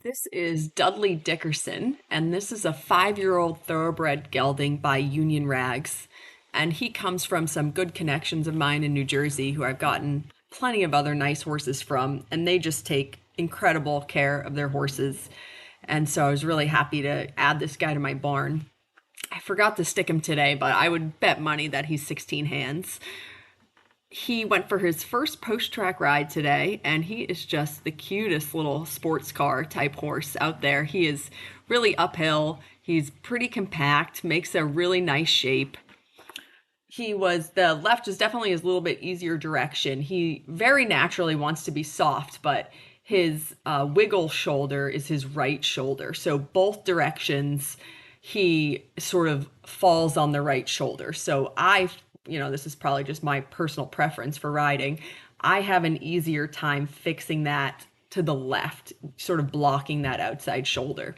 This is Dudley Dickerson, and this is a 5-year-old thoroughbred gelding by Union Rags. And he comes from some good connections of mine in New Jersey who I've gotten plenty of other nice horses from, and they just take incredible care of their horses. And so I was really happy to add this guy to my barn. I forgot to stick him today, but I would bet money that he's 16 hands. He went for his first post track ride today, and he is just the cutest little sports car type horse out there. He is really uphill, he's pretty compact, makes a really nice shape. The left is definitely his little bit easier direction. He very naturally wants to be soft, but his wiggle shoulder is his right shoulder. So both directions, he sort of falls on the right shoulder. So this is probably just my personal preference for riding. I have an easier time fixing that to the left, sort of blocking that outside shoulder.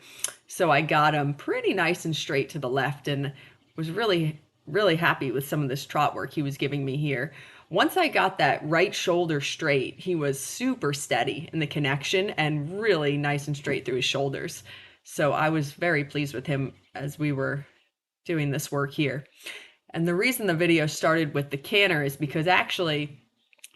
So I got him pretty nice and straight to the left and was really, really happy with some of this trot work he was giving me here. Once I got that right shoulder straight, he was super steady in the connection and really nice and straight through his shoulders. So I was very pleased with him as we were doing this work here. And the reason the video started with the canter is because actually,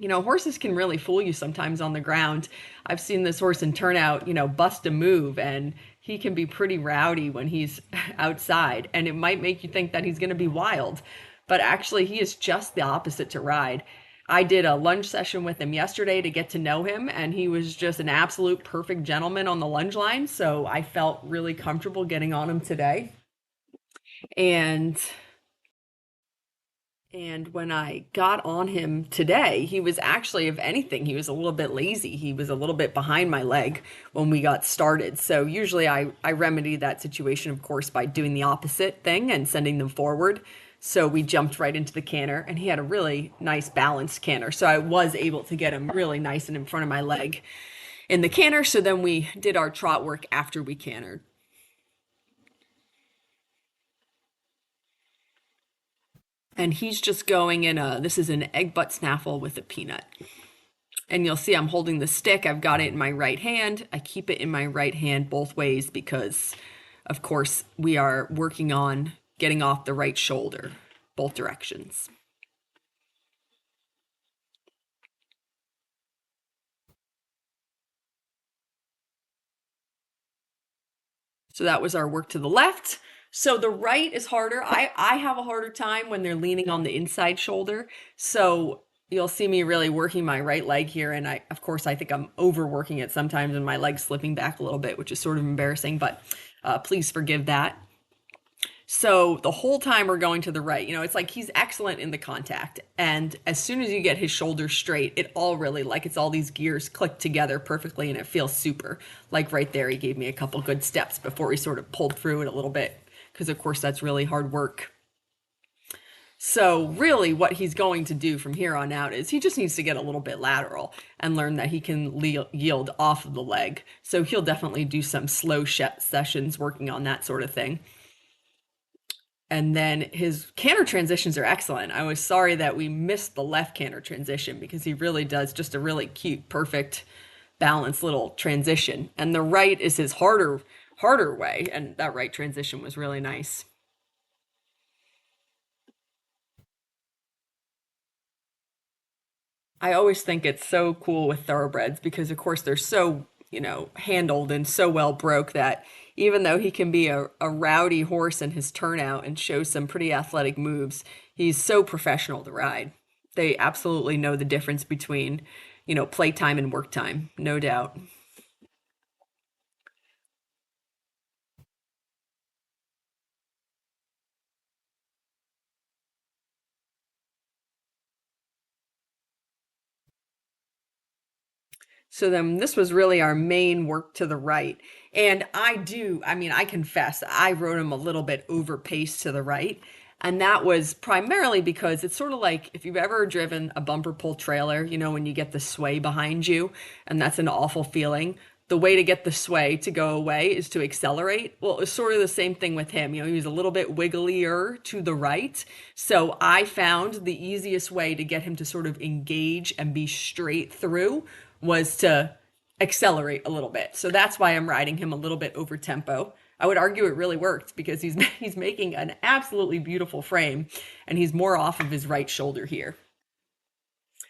horses can really fool you sometimes on the ground. I've seen this horse in turnout, bust a move, and he can be pretty rowdy when he's outside, and it might make you think that he's going to be wild, but actually he is just the opposite to ride. I did a lunge session with him yesterday to get to know him, and he was just an absolute perfect gentleman on the lunge line, so I felt really comfortable getting on him today. And when I got on him today, he was actually, if anything, he was a little bit lazy. He was a little bit behind my leg when we got started. So usually I remedy that situation, of course, by doing the opposite thing and sending them forward. So we jumped right into the canter, and he had a really nice balanced canter. So I was able to get him really nice and in front of my leg in the canter. So then we did our trot work after we cantered. And he's just going in this is an egg butt snaffle with a peanut. And you'll see I'm holding the stick. I've got it in my right hand. I keep it in my right hand both ways because, of course, we are working on getting off the right shoulder, both directions. So that was our work to the left. So the right is harder. I have a harder time when they're leaning on the inside shoulder. So you'll see me really working my right leg here. And of course, I think I'm overworking it sometimes and my leg's slipping back a little bit, which is sort of embarrassing, but please forgive that. So the whole time we're going to the right, it's like he's excellent in the contact. And as soon as you get his shoulders straight, it all really, like it's all these gears click together perfectly and it feels super. Like right there, he gave me a couple good steps before he sort of pulled through it a little bit. Because of course that's really hard work. So really what he's going to do from here on out is he just needs to get a little bit lateral and learn that he can yield off of the leg. So he'll definitely do some slow sessions working on that sort of thing. And then his canter transitions are excellent. I was sorry that we missed the left canter transition because he really does just a really cute, perfect, balanced little transition. And the right is his harder way, and that right transition was really nice. I always think it's so cool with thoroughbreds because, of course, they're so, handled and so well broke that even though he can be a rowdy horse in his turnout and show some pretty athletic moves, he's so professional to ride. They absolutely know the difference between, playtime and work time, no doubt. So then this was really our main work to the right. And I confess, I rode him a little bit over pace to the right. And that was primarily because it's sort of like if you've ever driven a bumper pull trailer, when you get the sway behind you, and that's an awful feeling. The way to get the sway to go away is to accelerate. Well, it's sort of the same thing with him. He was a little bit wigglier to the right. So I found the easiest way to get him to sort of engage and be straight through was to accelerate a little bit. So that's why I'm riding him a little bit over tempo. I would argue it really worked because he's making an absolutely beautiful frame, and he's more off of his right shoulder here.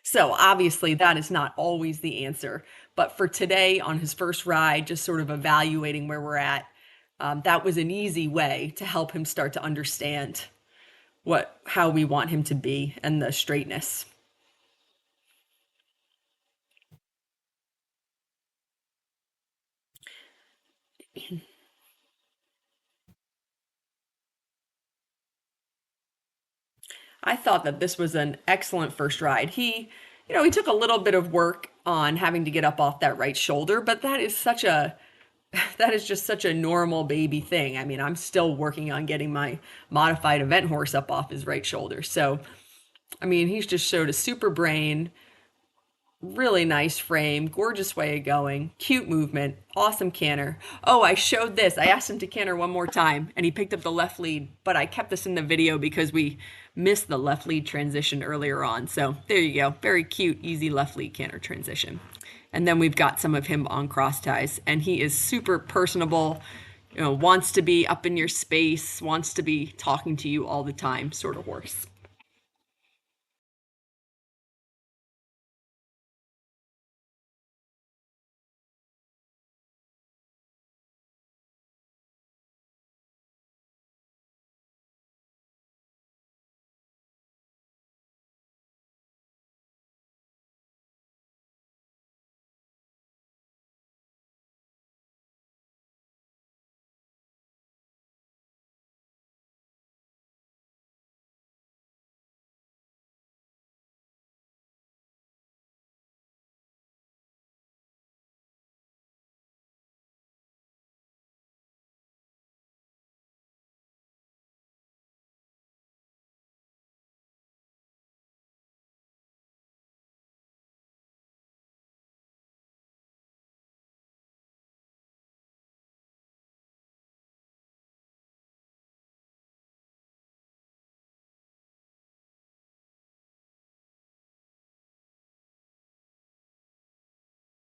So obviously that is not always the answer, but for today on his first ride, just sort of evaluating where we're at, that was an easy way to help him start to understand what how we want him to be and the straightness. I thought that this was an excellent first ride. He took a little bit of work on having to get up off that right shoulder, but that is just such a normal baby thing. I mean, I'm still working on getting my modified event horse up off his right shoulder. So, I mean, he's just showed a super brain, really nice frame, gorgeous way of going, cute movement, awesome canter. Oh, I showed this. I asked him to canter one more time and he picked up the left lead, but I kept this in the video because we missed the left lead transition earlier on. So there you go. Very cute, easy left lead canter transition. And then we've got some of him on cross ties, and he is super personable, wants to be up in your space, wants to be talking to you all the time, sort of horse.